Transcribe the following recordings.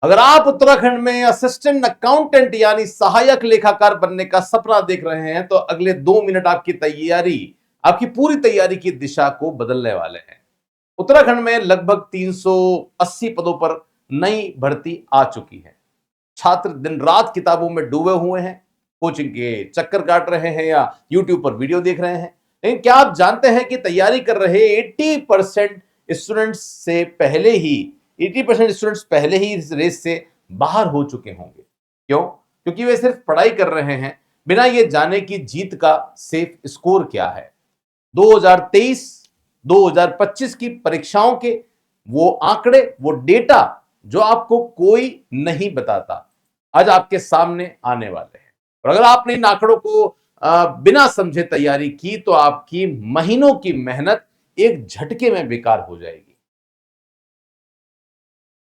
अगर आप उत्तराखंड में असिस्टेंट अकाउंटेंट यानी सहायक लेखाकार बनने का सपना देख रहे हैं तो अगले 2 मिनट आपकी पूरी तैयारी की दिशा को बदलने वाले हैं। उत्तराखंड में लगभग 380 पदों पर नई भर्ती आ चुकी है। छात्र दिन रात किताबों में डूबे हुए हैं, कोचिंग के चक्कर काट रहे हैं या यूट्यूब पर वीडियो देख रहे हैं। लेकिन क्या आप जानते हैं कि तैयारी कर रहे 80% स्टूडेंट्स से पहले ही 80% स्टूडेंट्स पहले ही इस रेस से बाहर हो चुके होंगे। क्यों? क्योंकि वे सिर्फ पढ़ाई कर रहे हैं बिना ये जाने कि जीत का सेफ स्कोर क्या है। 2023 2025 की परीक्षाओं के वो आंकड़े, वो डेटा जो आपको कोई नहीं बताता, आज आपके सामने आने वाले हैं। और अगर आपने इन आंकड़ों को बिना समझे तैयारी की तो आपकी महीनों की मेहनत एक झटके में बेकार हो जाएगी।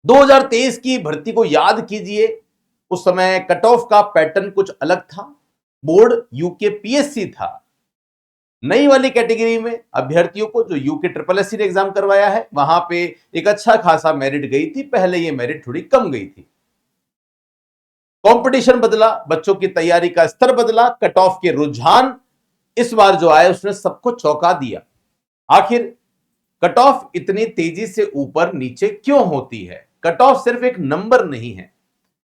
2023 की भर्ती को याद कीजिए। उस समय कट ऑफ का पैटर्न कुछ अलग था। बोर्ड यूकेपीएससी था। नई वाली कैटेगरी में अभ्यर्थियों को जो यूके ट्रिपल एससी ने एग्जाम करवाया है, वहां पे एक अच्छा खासा मेरिट गई थी। पहले ये मेरिट थोड़ी कम गई थी। कंपटीशन बदला, बच्चों की तैयारी का स्तर बदला, कट ऑफ के रुझान इस बार जो आए उसने सबको चौंका दिया। आखिर कट ऑफ इतनी तेजी से ऊपर नीचे क्यों होती है? कट ऑफ सिर्फ एक नंबर नहीं है,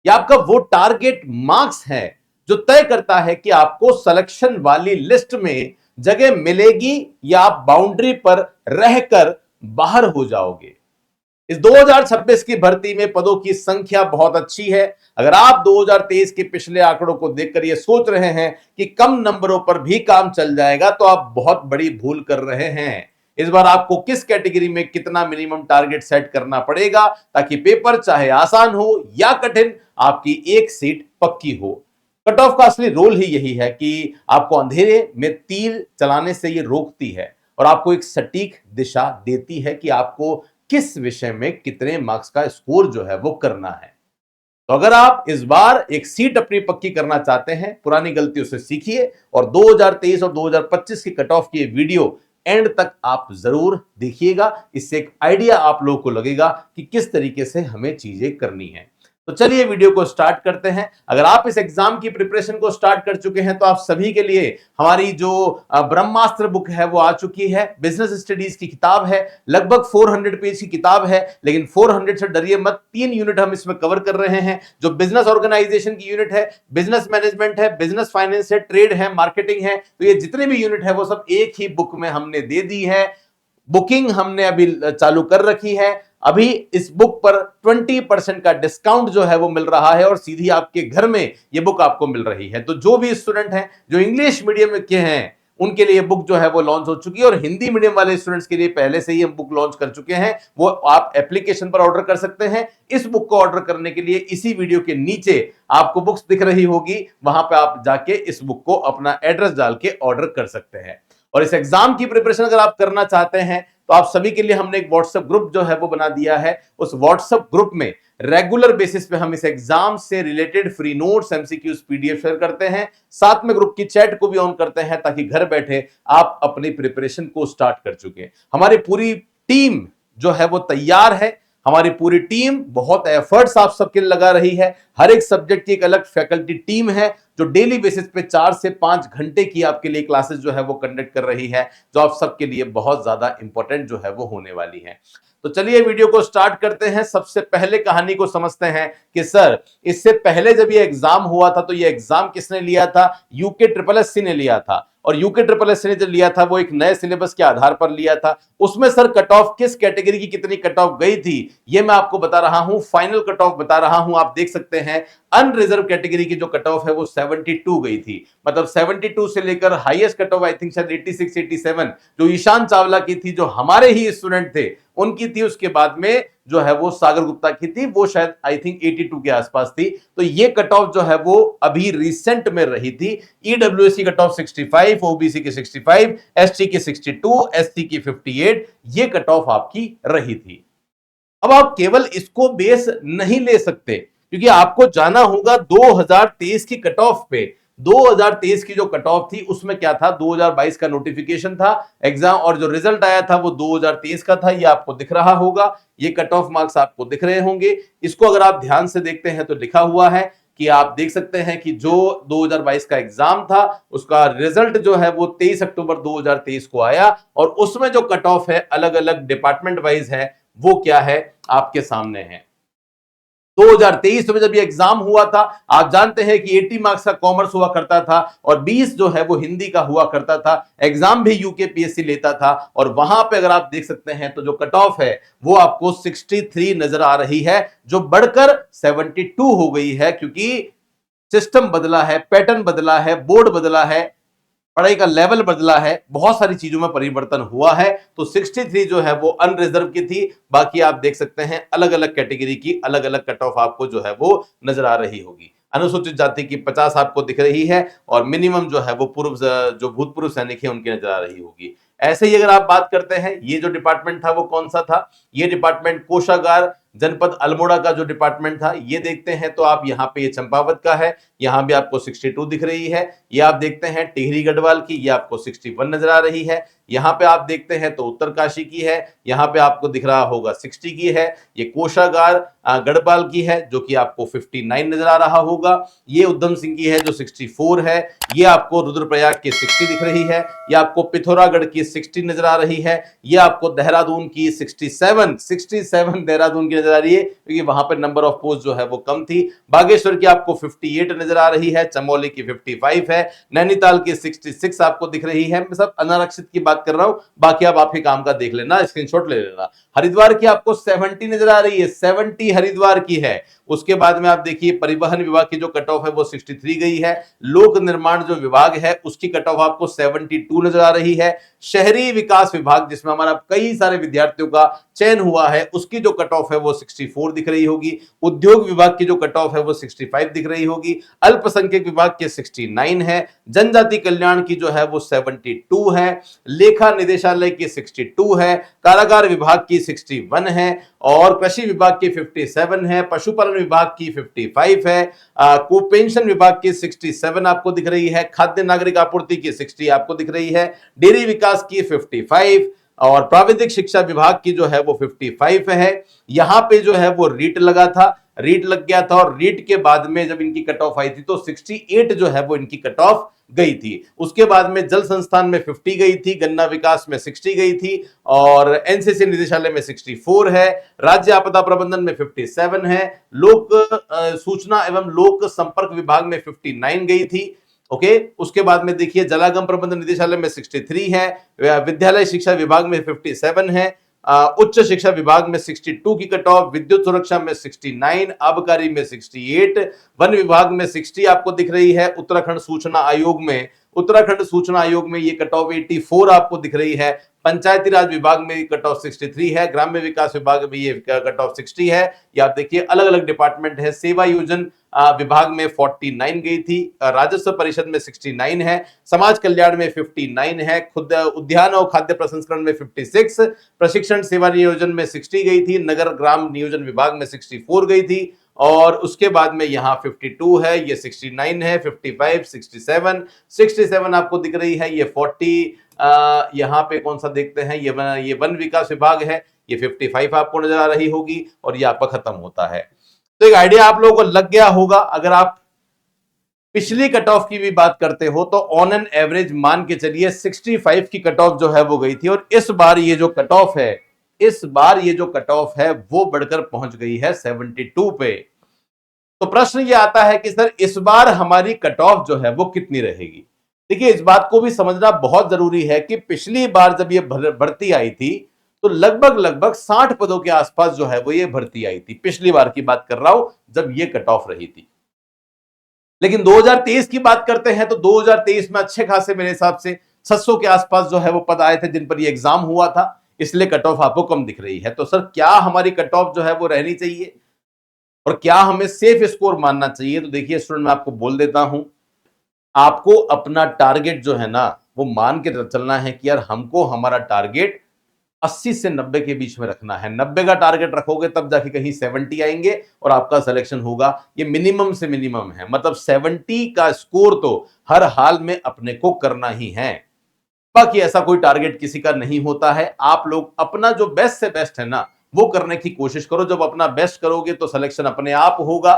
यह आपका वो टारगेट मार्क्स है जो तय करता है कि आपको सिलेक्शन वाली लिस्ट में जगह मिलेगी या आप बाउंड्री पर रहकर बाहर हो जाओगे। इस 2026 की भर्ती में पदों की संख्या बहुत अच्छी है। अगर आप 2023 के पिछले आंकड़ों को देखकर यह सोच रहे हैं कि कम नंबरों पर भी काम चल जाएगा तो आप बहुत बड़ी भूल कर रहे हैं। इस बार आपको किस कैटेगरी में कितना मिनिमम टारगेट सेट करना पड़ेगा ताकि पेपर चाहे आसान हो या कठिन, आपकी एक सीट पक्की हो। कट ऑफ का असली रोल ही यही है कि आपको अंधेरे में तीर चलाने से ये रोकती है और आपको एक सटीक दिशा देती है कि आपको किस विषय में कितने मार्क्स का स्कोर जो है वो करना है। तो अगर आप इस बार एक सीट अपनी पक्की करना चाहते हैं, पुरानी गलतियों से सीखिए और 2023 और 2025 की कट ऑफ की वीडियो एंड तक आप जरूर देखिएगा। इससे एक आइडिया आप लोगों को लगेगा कि किस तरीके से हमें चीजें करनी है। तो चलिए वीडियो को स्टार्ट करते हैं। अगर आप इस एग्जाम की प्रिपरेशन को स्टार्ट कर चुके हैं तो आप सभी के लिए हमारी जो ब्रह्मास्त्र बुक है वो आ चुकी है। बिजनेस स्टडीज की किताब है, लगभग 400 पेज की किताब है, लेकिन 400 से डरिए मत, 3 यूनिट हम इसमें कवर कर रहे हैं। जो बिजनेस ऑर्गेनाइजेशन की यूनिट है, बिजनेस मैनेजमेंट है, बिजनेस फाइनेंस है, ट्रेड है, मार्केटिंग है, तो ये जितने भी यूनिट है वो सब एक ही बुक में हमने दे दी है। बुकिंग हमने अभी चालू कर रखी है। अभी इस बुक पर 20% का डिस्काउंट जो है वो मिल रहा है और सीधी आपके घर में ये बुक आपको मिल रही है। तो जो भी स्टूडेंट हैं जो इंग्लिश मीडियम के हैं उनके लिए बुक जो है वो लॉन्च हो चुकी है और हिंदी मीडियम वाले स्टूडेंट्स के लिए पहले से ही हम बुक लॉन्च कर चुके हैं। वो आप एप्लीकेशन पर ऑर्डर कर सकते हैं। इस बुक को ऑर्डर करने के लिए इसी वीडियो के नीचे आपको बुक्स दिख रही होगी, वहां पे आप जाके इस बुक को अपना एड्रेस डाल के ऑर्डर कर सकते हैं। और इस एग्जाम की प्रिपरेशन अगर आप करना चाहते हैं तो आप सभी के लिए हमने एक व्हाट्सएप ग्रुप जो है वो बना दिया है। उस व्हाट्सएप ग्रुप में रेगुलर बेसिस पे हम इस एग्जाम से related free notes, MCQs, PDF share करते हैं। साथ में ग्रुप की चैट को भी ऑन करते हैं ताकि घर बैठे आप अपनी प्रिपरेशन को स्टार्ट कर चुके। हमारी पूरी टीम जो है वो तैयार है। हमारी पूरी टीम बहुत एफर्ट्स आप सबके लिए लगा रही है। हर एक सब्जेक्ट की एक अलग फैकल्टी टीम है जो डेली बेसिस पे 4 से 5 घंटे की आपके लिए क्लासेस जो है वो कंडक्ट कर रही है, जो आप सबके लिए बहुत ज्यादा इंपॉर्टेंट जो है वो होने वाली है। तो चलिए वीडियो को स्टार्ट करते हैं। सबसे पहले कहानी को समझते हैं कि सर इससे पहले जब ये एग्जाम हुआ था तो ये एग्जाम किसने लिया था? यूके ट्रिपल एससी ने लिया था। और यूके ट्रिपल एससी ने जो लिया था वो एक नए सिलेबस के आधार पर लिया था। उसमें सर कट ऑफ किस कैटेगरी की कितनी कट ऑफ गई थी ये मैं आपको बता रहा हूं, फाइनल कट ऑफ बता रहा हूं। आप देख सकते हैं अनरिजर्व कैटेगरी की जो कट ऑफ है वो 72 गई थी। मतलब 72 से लेकर highest cut off I think शायद 86 87 जो ईशान चावला की थी, जो हमारे ही स्टूडेंट थे उनकी थी। उसके बाद में जो है वो सागर गुप्ता की थी, वो शायद आई थिंक 82 के आसपास थी। तो ये कट ऑफ जो है वो अभी रिसेंट में रही थी। ईडब्ल्यूएस की कट ऑफ 65, ओबीसी की 65, एसटी की 62, एससी की 58, ये कट ऑफ आपकी रही थी। अब आप केवल इसको बेस नहीं ले सकते क्योंकि आपको जाना होगा 2023 की कट ऑफ पे। 2023 की जो कट ऑफ थी उसमें क्या था, 2022 का नोटिफिकेशन था एग्जाम, और जो रिजल्ट आया था वो 2023 का था। ये आपको दिख रहा होगा, ये कट ऑफ मार्क्स आपको दिख रहे होंगे। इसको अगर आप ध्यान से देखते हैं तो लिखा हुआ है कि आप देख सकते हैं कि जो 2022 का एग्जाम था उसका रिजल्ट जो है वो 23 अक्टूबर 2023 को आया, और उसमें जो कट ऑफ है अलग अलग डिपार्टमेंट वाइज है, वो क्या है आपके सामने है। 2023 में जब ये एग्जाम हुआ था, आप जानते हैं कि 80 मार्क्स का कॉमर्स हुआ करता था और 20 जो है वो हिंदी का हुआ करता था। एग्जाम भी यूकेपीएससी लेता था, और वहां पे अगर आप देख सकते हैं तो जो कट ऑफ है वो आपको 63 नजर आ रही है, जो बढ़कर 72 हो गई है, क्योंकि सिस्टम बदला है, पैटर्न बदला है, बोर्ड बदला है, पढ़ाई का लेवल बदला है, बहुत सारी चीजों में परिवर्तन हुआ है। तो 63 जो है वो अनरिजर्व की थी, बाकी आप देख सकते हैं अलग अलग कैटेगरी की अलग अलग कट ऑफ आपको जो है वो नजर आ रही होगी। अनुसूचित जाति की 50 आपको दिख रही है, और मिनिमम जो है वो पूर्व जो भूतपूर्व सैनिक है उनकी नजर आ रही होगी। ऐसे ही अगर आप बात करते हैं, ये जो डिपार्टमेंट था वो कौन सा था, ये डिपार्टमेंट कोषागार जनपद अल्मोड़ा का जो डिपार्टमेंट था, ये देखते हैं तो आप यहाँ पे ये चंपावत का है, यहाँ भी आपको 62 दिख रही है। ये आप देखते हैं टिहरी गढ़वाल की, ये आपको 61 नजर आ रही है। यहाँ पे आप देखते हैं तो उत्तरकाशी की है, यहाँ पे आपको दिख रहा होगा 60 की है। ये कोषागार गढ़वाल की है जो कि आपको 59 नजर आ रहा होगा। ये उधम सिंह की है जो 64 है। ये आपको रुद्रप्रयाग की 60 दिख रही है। ये आपको पिथौरागढ़ की 60 नजर आ रही है। ये आपको देहरादून की 67 देहरादून की नजर आ रही है, क्योंकि वहां पर नंबर ऑफ पोस्ट जो है वो कम थी। बागेश्वर की आपको 58 नजर आ रही है, चमोली की 55 है, नैनीताल की 66 आपको दिख रही है। मैं सब अनारक्षित की बात कर रहा हूं, बाकी आप ही काम का देख लेना, स्क्रीनशॉट ले लेना। हरिद्वार की आपको 70 नजर आ रही है, 70 हरिद्वार की है। उसके बाद में आप देखिए परिवहन विभाग की जो कट ऑफ है वो 63 गई है। लोक निर्माण जो विभाग है उसकी कट ऑफ आपको 72 नजर आ रही है। शहरी विकास विभाग जिसमें हमारा कई सारे विद्यार्थियों का चयन हुआ है, उसकी जो कट ऑफ है वो 64 दिख रही होगी। उद्योग विभाग की जो कट ऑफ है वो 65 दिख रही होगी। अल्पसंख्यक विभाग के 69 है। जनजाति कल्याण की जो है वो 72 है। लेखा निदेशालय की 62 है। कारागार विभाग की 61 है, और कृषि विभाग की 57 है। पशुपालन विभाग की 55 है। पेंशन विभाग की 67 आपको दिख रही है। खाद्य नागरिक आपूर्ति की 60 आपको दिख रही है। डेयरी विकास की 55, और प्राविधिक शिक्षा विभाग की जो है वो 55 है। यहां पे जो है वो रीट लगा था, रीट लग गया था, और रीट के बाद में जब इनकी कट ऑफ आई थी तो 68 जो है वो इनकी कट ऑफ गई थी। उसके बाद में जल संस्थान में 50 गई थी, गन्ना विकास में 60 गई थी, और एनसीसी निदेशालय में 64 है। राज्य आपदा प्रबंधन में 57 है। लोक सूचना एवं लोक संपर्क विभाग में 59 गई थी। ओके, उसके बाद में देखिए जलागम प्रबंधन निदेशालय में 63 है। विद्यालय शिक्षा विभाग में 57 है। उच्च शिक्षा विभाग में 62 की कट ऑफ। विद्युत सुरक्षा में 69, आबकारी में 68, वन विभाग में 60 आपको दिख रही है। उत्तराखंड सूचना आयोग में ये कट ऑफ 84 आपको दिख रही है। पंचायती राज विभाग में कट ऑफ 63 है। ग्राम्य विकास विभाग में ये कट ऑफ 60 है। ये आप देखिए अलग अलग डिपार्टमेंट है। सेवा योजन विभाग में 49 गई थी। राजस्व परिषद में 69 है। समाज कल्याण में 59 है। खुद उद्यान और खाद्य प्रसंस्करण में 56, प्रशिक्षण सेवा नियोजन में 60 गई थी। नगर ग्राम नियोजन विभाग में 64 गई थी, और उसके बाद में यहाँ 52 है, ये 69 है, 55, 67 आपको दिख रही है। ये 40 यहाँ पे कौन सा देखते हैं, ये वन विकास विभाग है, ये 55 आपको नजर आ रही होगी, और ये आपका खत्म होता है। तो एक आइडिया आप लोगों को लग गया होगा। अगर आप पिछली कट ऑफ की भी बात करते हो तो ऑन एन एवरेज मान के चलिए 65 की कट ऑफ जो है वो गई थी, और इस बार ये जो कट ऑफ है वो बढ़कर पहुंच गई है 72 पे। तो प्रश्न ये आता है कि सर इस बार हमारी कट ऑफ जो है वो कितनी रहेगी। देखिए इस बात को भी समझना बहुत जरूरी है कि पिछली बार जब ये भर्ती आई थी तो लगभग 60 पदों के आसपास जो है वो ये भर्ती आई थी। पिछली बार की बात कर रहा हूं जब ये कट ऑफ रही थी। लेकिन 2023 की बात करते हैं तो 2023 में अच्छे खासे मेरे हिसाब से 600 के आसपास जो है वो पद आए थे जिन पर ये एग्जाम हुआ था, इसलिए कट ऑफ आपको कम दिख रही है। तो सर क्या हमारी कट ऑफ जो है वो रहनी चाहिए और क्या हमें सेफ स्कोर मानना चाहिए? तो देखिए स्टूडेंट, मैं आपको बोल देता हूं, आपको अपना टारगेट जो है ना वो मान के चलना है कि यार हमको हमारा टारगेट 80 से 90 के बीच में रखना है। 90 का टारगेट रखोगे तब जाके कहीं 70 आएंगे और आपका सिलेक्शन होगा। ये मिनिमम से मिनिमम है, मतलब 70 का स्कोर तो हर हाल में अपने को करना ही है। बाकी ऐसा कोई टारगेट किसी का नहीं होता है। आप लोग अपना जो बेस्ट से बेस्ट है ना वो करने की कोशिश करो। जब अपना बेस्ट करोगे तो सिलेक्शन अपने आप होगा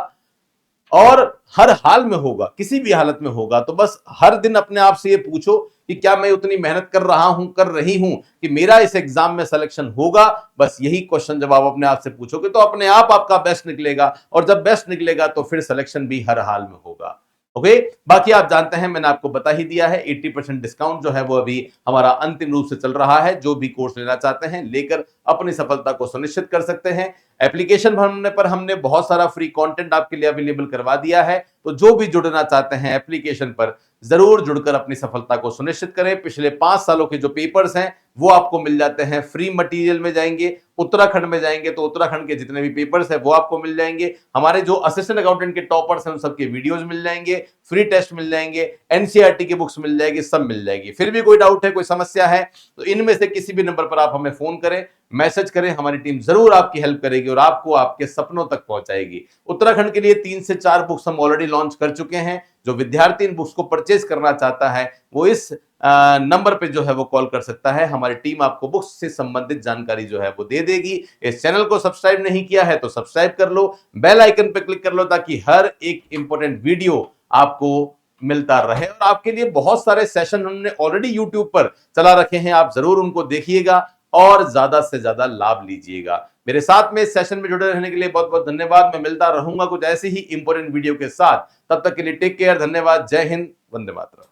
और हर हाल में होगा, किसी भी हालत में होगा। तो बस हर दिन अपने आप से ये पूछो कि क्या मैं उतनी मेहनत कर रहा हूं, कर रही हूं कि मेरा इस एग्जाम में सिलेक्शन होगा। बस यही क्वेश्चन जब आप अपने आप से पूछोगे तो अपने आप आपका बेस्ट निकलेगा और जब बेस्ट निकलेगा तो फिर सिलेक्शन भी हर हाल में होगा। ओके, बाकी आप जानते हैं मैंने आपको बता ही दिया है 80% डिस्काउंट जो है वो अभी हमारा अंतिम रूप से चल रहा है। जो भी कोर्स लेना चाहते हैं लेकर अपनी सफलता को सुनिश्चित कर सकते हैं। एप्लीकेशन भरने पर हमने बहुत सारा फ्री कंटेंट आपके लिए अवेलेबल करवा दिया है। तो जो भी जुड़ना चाहते हैं एप्लीकेशन पर जरूर जुड़कर अपनी सफलता को सुनिश्चित करें। पिछले 5 सालों के जो पेपर्स हैं वो आपको मिल जाते हैं फ्री मटेरियल में। जाएंगे उत्तराखंड में जाएंगे तो उत्तराखंड के जितने भी पेपर्स हैं वो आपको मिल जाएंगे। हमारे जो असिस्टेंट अकाउंटेंट के टॉपर्स हैं उन सबके वीडियोस मिल जाएंगे, फ्री टेस्ट मिल जाएंगे, एनसीईआरटी की बुक्स मिल जाएगी, सब मिल जाएगी। फिर भी कोई डाउट है, कोई समस्या है तो इनमें से किसी भी नंबर पर आप हमें फोन करें, मैसेज करें, हमारी टीम जरूर आपकी हेल्प करेगी और आपको आपके सपनों तक पहुंचाएगी। उत्तराखंड के लिए 3 से 4 बुक्स हम ऑलरेडी लॉन्च कर चुके हैं। जो विद्यार्थी इन बुक्स को परचेज करना चाहता है वो इस नंबर पे जो है वो कॉल कर सकता है। हमारी टीम आपको बुक्स से संबंधित जानकारी जो है वो दे देगी। इस चैनल को सब्सक्राइब नहीं किया है तो सब्सक्राइब कर लो, बेल आइकन पे क्लिक कर लो ताकि हर एक इंपॉर्टेंट वीडियो आपको मिलता रहे। और आपके लिए बहुत सारे सेशन हमने ऑलरेडी यूट्यूब पर चला रखे हैं, आप जरूर उनको देखिएगा और ज्यादा से ज्यादा लाभ लीजिएगा। मेरे साथ में इस सेशन में जुड़े रहने के लिए बहुत बहुत धन्यवाद। मैं मिलता रहूंगा कुछ ऐसे ही इंपॉर्टेंट वीडियो के साथ। तब तक के लिए टेक केयर, धन्यवाद, जय हिंद, वंदे मातरम।